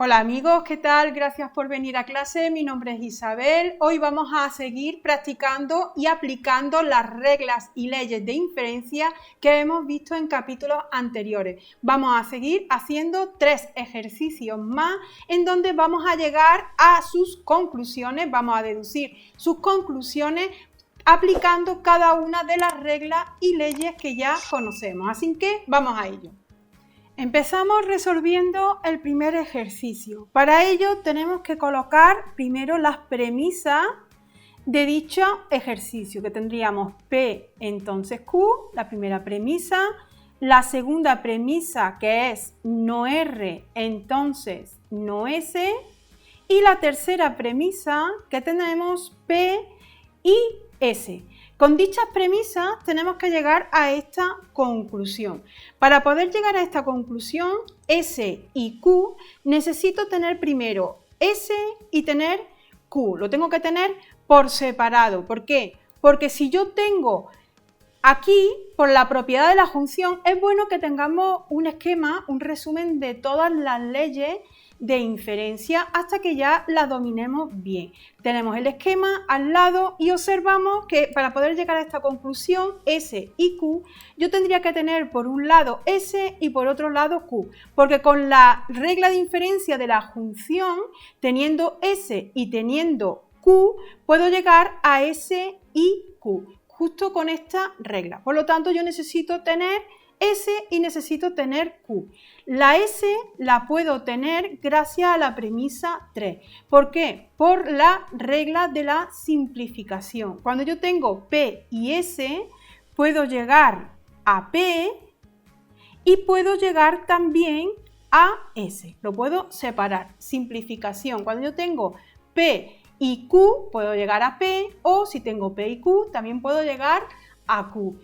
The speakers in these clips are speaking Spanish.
Hola amigos, ¿qué tal? Gracias por venir a clase. Mi nombre es Isabel. Hoy vamos a seguir practicando y aplicando las reglas y leyes de inferencia que hemos visto en capítulos anteriores. Vamos a seguir haciendo 3 ejercicios más en donde vamos a llegar a sus conclusiones, vamos a deducir sus conclusiones aplicando cada una de las reglas y leyes que ya conocemos. Así que vamos a ello. Empezamos resolviendo el primer ejercicio. Para ello tenemos que colocar primero las premisas de dicho ejercicio, que tendríamos P entonces Q, la primera premisa, la segunda premisa que es no R entonces no S, y la tercera premisa que tenemos P y S. Con dichas premisas tenemos que llegar a esta conclusión. Para poder llegar a esta conclusión, S y Q, necesito tener primero S y tener Q. Lo tengo que tener por separado. ¿Por qué? Porque si yo tengo aquí, por la propiedad de la junción, es bueno que tengamos un esquema, un resumen de todas las leyes de inferencia hasta que ya la dominemos bien. Tenemos el esquema al lado y observamos que para poder llegar a esta conclusión, S y Q, yo tendría que tener por un lado S y por otro lado Q, porque con la regla de inferencia de la junción, teniendo S y teniendo Q, puedo llegar a S y Q, justo con esta regla. Por lo tanto, yo necesito tener S y necesito tener Q. La S la puedo tener gracias a la premisa 3. ¿Por qué? Por la regla de la simplificación. Cuando yo tengo P y S, puedo llegar a P y puedo llegar también a S. Lo puedo separar. Simplificación. Cuando yo tengo P y Q, puedo llegar a P, o si tengo P y Q, también puedo llegar a Q.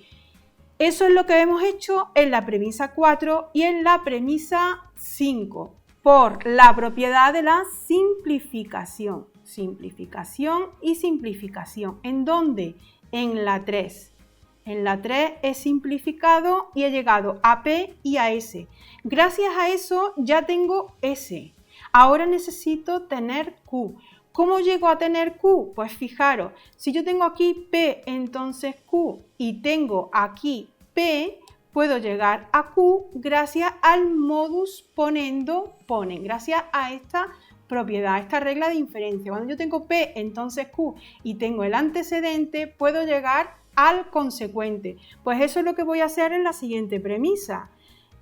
Eso es lo que hemos hecho en la premisa 4 y en la premisa 5, por la propiedad de la simplificación. Simplificación y simplificación. ¿En dónde? En la 3. En la 3 he simplificado y he llegado a P y a S. Gracias a eso ya tengo S. Ahora necesito tener Q. ¿Cómo llego a tener Q? Pues fijaros, si yo tengo aquí P, entonces Q, y tengo aquí P, puedo llegar a Q gracias al modus ponendo ponen, gracias a esta propiedad, a esta regla de inferencia. Cuando yo tengo P, entonces Q, y tengo el antecedente, puedo llegar al consecuente. Pues eso es lo que voy a hacer en la siguiente premisa,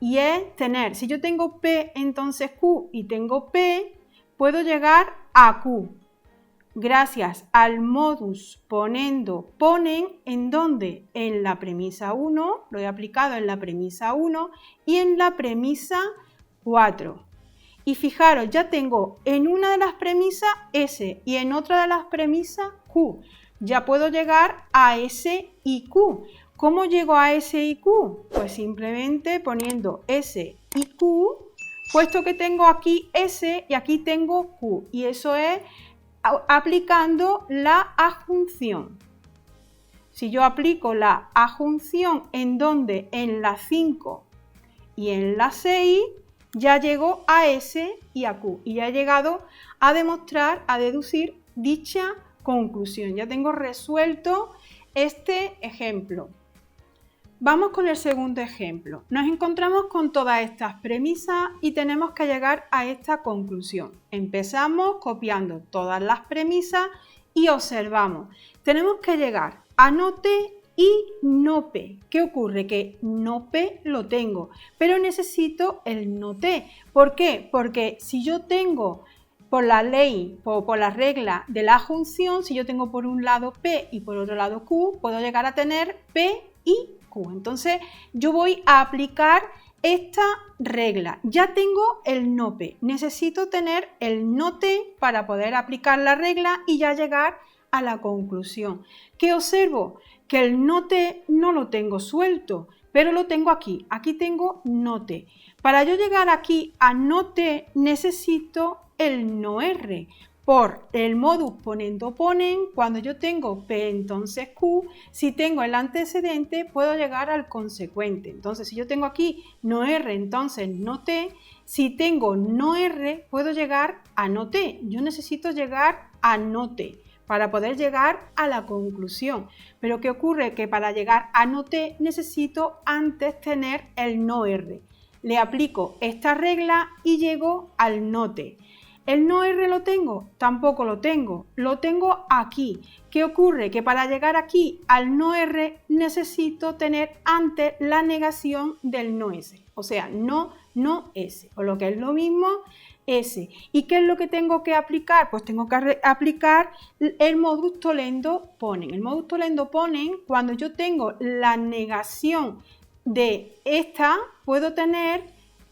y es tener, si yo tengo P, entonces Q, y tengo P, puedo llegar a Q gracias al modus ponendo ponen, ¿en dónde? En la premisa 1, lo he aplicado en la premisa 1 y en la premisa 4. Y fijaros, ya tengo en una de las premisas S y en otra de las premisas Q. Ya puedo llegar a S y Q. ¿Cómo llego a S y Q? Pues simplemente poniendo S y Q, puesto que tengo aquí S y aquí tengo Q. Y eso es aplicando la adjunción. Si yo aplico la adjunción, ¿en dónde? En la 5 y en la 6, ya llego a S y a Q. Y ya he llegado a demostrar, a deducir dicha conclusión. Ya tengo resuelto este ejemplo. Vamos con el segundo ejemplo. Nos encontramos con todas estas premisas y tenemos que llegar a esta conclusión. Empezamos copiando todas las premisas y observamos. Tenemos que llegar a no T y no P. ¿Qué ocurre? Que no P lo tengo, pero necesito el no T. ¿Por qué? Porque si yo tengo por la ley, por la regla de la adjunción, si yo tengo por un lado P y por otro lado Q, puedo llegar a tener P y Q. Entonces yo voy a aplicar esta regla. Ya tengo el no P. Necesito tener el no T para poder aplicar la regla y ya llegar a la conclusión. ¿Qué observo? Que el no T no lo tengo suelto, pero lo tengo aquí. Aquí tengo no T. Para yo llegar aquí a no T necesito el no R. por el modus ponendo ponen, cuando yo tengo P entonces Q, si tengo el antecedente puedo llegar al consecuente. Entonces si yo tengo aquí no R, entonces no T, si tengo no R puedo llegar a no T, yo necesito llegar a no T para poder llegar a la conclusión. Pero ¿qué ocurre? Que para llegar a no T necesito antes tener el no R. Le aplico esta regla y llego al no T. ¿El no R lo tengo? Tampoco lo tengo aquí. ¿Qué ocurre? Que para llegar aquí al no R necesito tener antes la negación del no S, o sea, no S, o lo que es lo mismo, S. ¿Y qué es lo que tengo que aplicar? Pues tengo que aplicar el modus tollendo ponen. El modus tollendo ponen, cuando yo tengo la negación de esta, puedo tener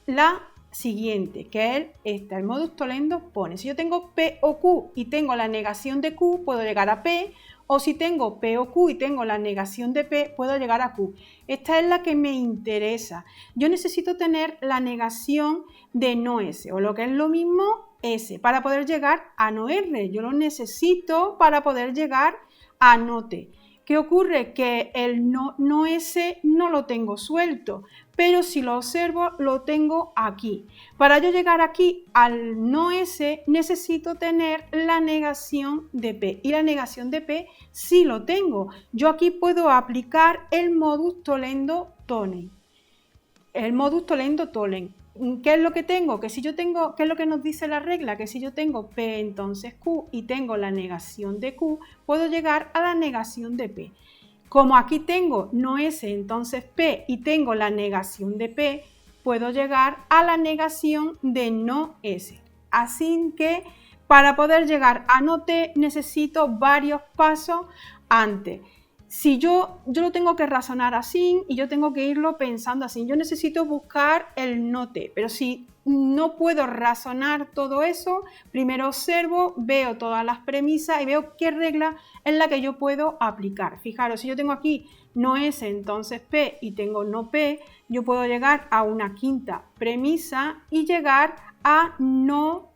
la siguiente, que es esta, el modus tollendo pone. Si yo tengo P o Q y tengo la negación de Q, puedo llegar a P, o si tengo P o Q y tengo la negación de P, puedo llegar a Q. Esta es la que me interesa. Yo necesito tener la negación de no S, o lo que es lo mismo, S, para poder llegar a no R. Yo lo necesito para poder llegar a no T. ¿Qué ocurre? Que el no S no lo tengo suelto, pero si lo observo lo tengo aquí. Para yo llegar aquí al no S necesito tener la negación de P, y la negación de P sí lo tengo. Yo aquí puedo aplicar el modus tollendo tollens. El modus tollendo tollens. ¿Qué es lo que tengo? Que si yo tengo, ¿qué es lo que nos dice la regla? Que si yo tengo P entonces Q y tengo la negación de Q, puedo llegar a la negación de P. Como aquí tengo no S entonces P y tengo la negación de P, puedo llegar a la negación de no S. Así que para poder llegar a no T necesito varios pasos antes. Si yo lo tengo que razonar así y yo tengo que irlo pensando así, yo necesito buscar el no T, pero si no puedo razonar todo eso, primero observo, veo todas las premisas y veo qué regla es la que yo puedo aplicar. Fijaros, si yo tengo aquí no S, entonces P y tengo no P, yo puedo llegar a una quinta premisa y llegar a no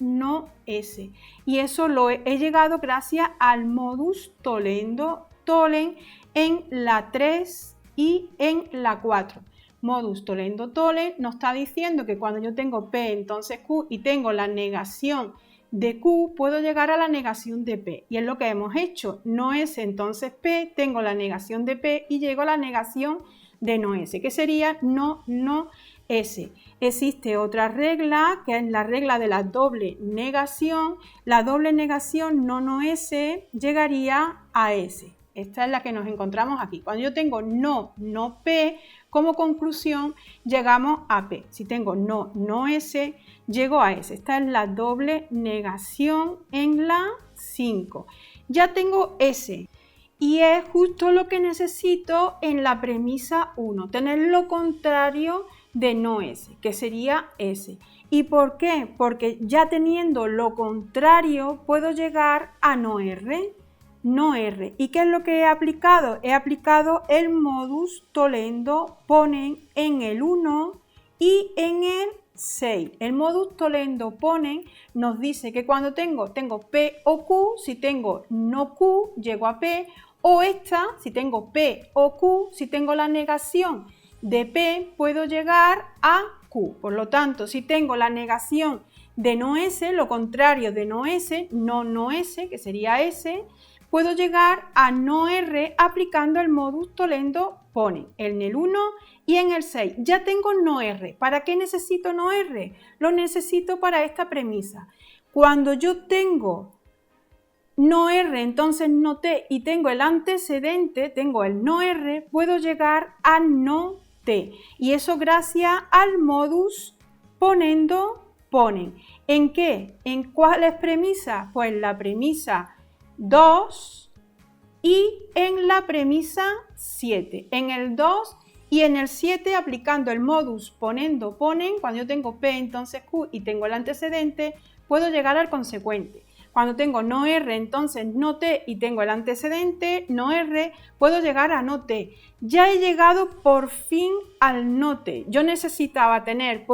S. Y eso lo he llegado gracias al modus tollendo tollens en la 3 y en la 4. Modus tollendo tollens nos está diciendo que cuando yo tengo P entonces Q y tengo la negación de Q, puedo llegar a la negación de P. Y es lo que hemos hecho. No S entonces P, tengo la negación de P y llego a la negación de no S, que sería no S. Existe otra regla, que es la regla de la doble negación. La doble negación no S llegaría a S. Esta es la que nos encontramos aquí. Cuando yo tengo no P, como conclusión llegamos a P. Si tengo no S, llego a S. Esta es la doble negación en la 5. Ya tengo S. Y es justo lo que necesito en la premisa 1, tener lo contrario de no S, que sería S. ¿Y por qué? Porque ya teniendo lo contrario puedo llegar a no R. No R. ¿Y qué es lo que he aplicado? He aplicado el modus tollendo ponen en el 1 y en el 6. El modus tollendo ponen nos dice que cuando tengo P o Q, si tengo no Q, llego a P, o esta, si tengo P o Q, si tengo la negación de P, puedo llegar a Q. Por lo tanto, si tengo la negación de no S, lo contrario de no S, no S, que sería S, puedo llegar a no R aplicando el modus tollendo ponen en el 1 y en el 6. Ya tengo no R. ¿Para qué necesito no R? Lo necesito para esta premisa. Cuando yo tengo no R, entonces no T, y tengo el antecedente, tengo el no R, puedo llegar a no T. Y eso gracias al modus ponendo ponen. ¿En qué? ¿En cuáles premisas? Pues la premisa 2 y en la premisa 7. En el 2 y en el 7 aplicando el modus ponendo ponen, cuando yo tengo P entonces Q y tengo el antecedente, puedo llegar al consecuente. Cuando tengo no R, entonces no T y tengo el antecedente, no R, puedo llegar a no T. Ya he llegado por fin al no T. Yo necesitaba tener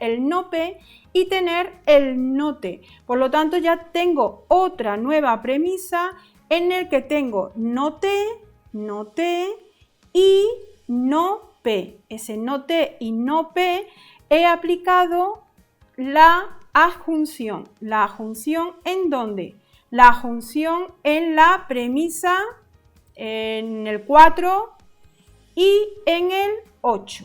el no P y tener el no T. Por lo tanto, ya tengo otra nueva premisa en el que tengo no T y no P. Ese no T y no P he aplicado la adjunción. ¿La adjunción en dónde? La adjunción en la premisa, en el 4 y en el 8.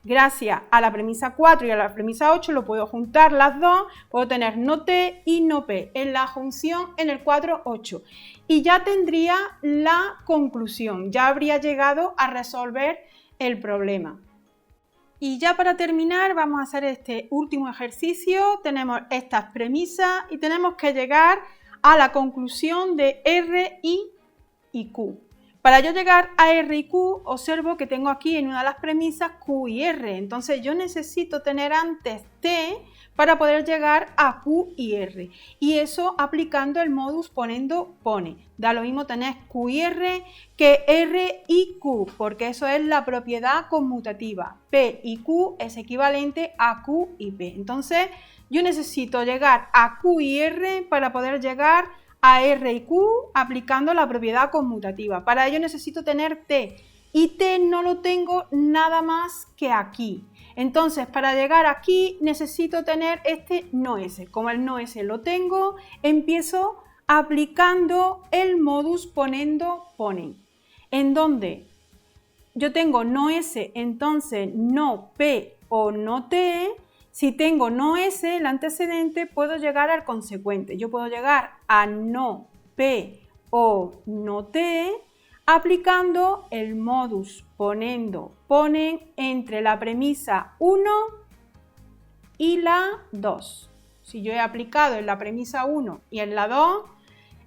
Gracias a la premisa 4 y a la premisa 8 lo puedo juntar las dos, puedo tener no T y no P en la adjunción en el 4, 8. Y ya tendría la conclusión, ya habría llegado a resolver el problema. Y ya para terminar vamos a hacer este último ejercicio. Tenemos estas premisas y tenemos que llegar a la conclusión de R, I y Q. Para yo llegar a R y Q, observo que tengo aquí en una de las premisas Q y R. Entonces yo necesito tener antes T para poder llegar a Q y R. Y eso aplicando el modus ponendo pone. Da lo mismo tener Q y R que R y Q, porque eso es la propiedad conmutativa. P y Q es equivalente a Q y P. Entonces yo necesito llegar a Q y R para poder llegar a R y Q aplicando la propiedad conmutativa. Para ello necesito tener T y T no lo tengo nada más que aquí. Entonces para llegar aquí necesito tener este no S. Como el no S lo tengo, empiezo aplicando el modus ponendo ponen. En donde yo tengo no S, entonces no P o no T. Si tengo no S, el antecedente, puedo llegar al consecuente. Yo puedo llegar a no P o no T aplicando el modus ponendo ponen entre la premisa 1 y la 2. Si yo he aplicado en la premisa 1 y en la 2,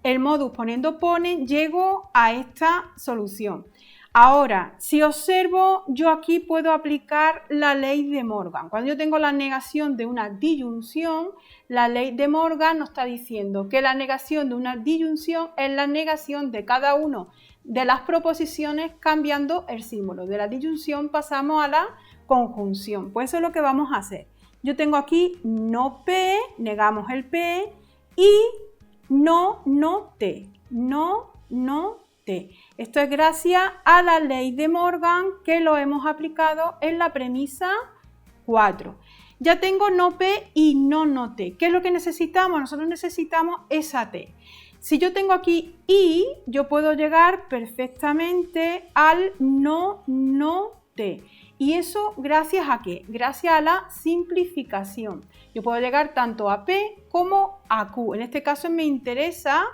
el modus ponendo ponen, llego a esta solución. Ahora, si observo, yo aquí puedo aplicar la ley de Morgan. Cuando yo tengo la negación de una disyunción, la ley de Morgan nos está diciendo que la negación de una disyunción es la negación de cada uno de las proposiciones cambiando el símbolo. De la disyunción pasamos a la conjunción. Pues eso es lo que vamos a hacer. Yo tengo aquí no P, negamos el P, y no T. No T. Esto es gracias a la ley de Morgan que lo hemos aplicado en la premisa 4. Ya tengo no P y no T. ¿Qué es lo que necesitamos? Nosotros necesitamos esa T. Si yo tengo aquí I, yo puedo llegar perfectamente al no T. ¿Y eso gracias a qué? Gracias a la simplificación. Yo puedo llegar tanto a P como a Q. En este caso me interesa,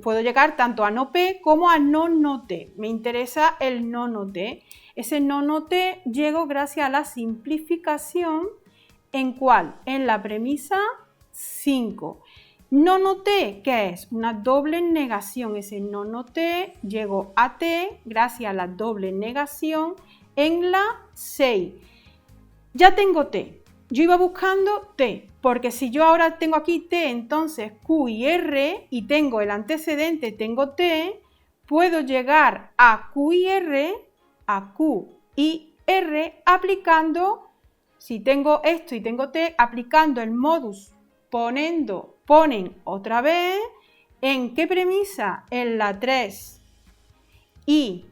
puedo llegar tanto a no P como a no T. Me interesa el no T. Ese no T llego gracias a la simplificación. ¿En cuál? En la premisa 5. No T, ¿qué es? Una doble negación. Ese no T llego a T gracias a la doble negación en la 6. Ya tengo T. Yo iba buscando T, porque si yo ahora tengo aquí T, entonces Q y R, y tengo el antecedente, tengo T, puedo llegar a Q y R, aplicando, si tengo esto y tengo T, aplicando el modus ponen otra vez. ¿En qué premisa? En la 3. Y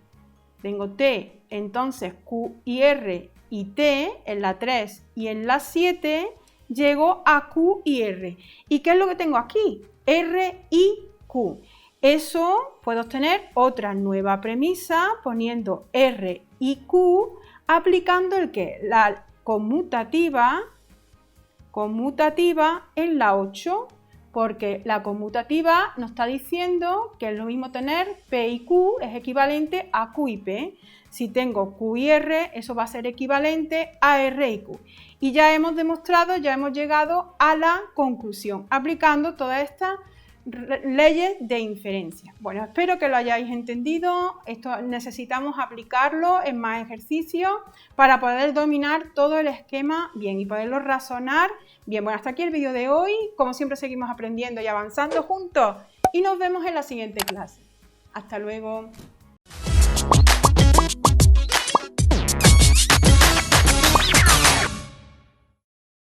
tengo T, entonces Q y R y T en la 3 y en la 7 llego a Q y R. ¿Y qué es lo que tengo aquí? R y Q. Eso puedo obtener otra nueva premisa poniendo R y Q, aplicando el que la conmutativa en la 8, porque la conmutativa nos está diciendo que es lo mismo tener P y Q, es equivalente a Q y P. Si tengo Q y R, eso va a ser equivalente a R y Q. Y ya hemos demostrado, ya hemos llegado a la conclusión, aplicando todas estas leyes de inferencia. Bueno, espero que lo hayáis entendido. Esto necesitamos aplicarlo en más ejercicios para poder dominar todo el esquema bien y poderlo razonar bien. Bueno, hasta aquí el vídeo de hoy. Como siempre, seguimos aprendiendo y avanzando juntos y nos vemos en la siguiente clase. Hasta luego.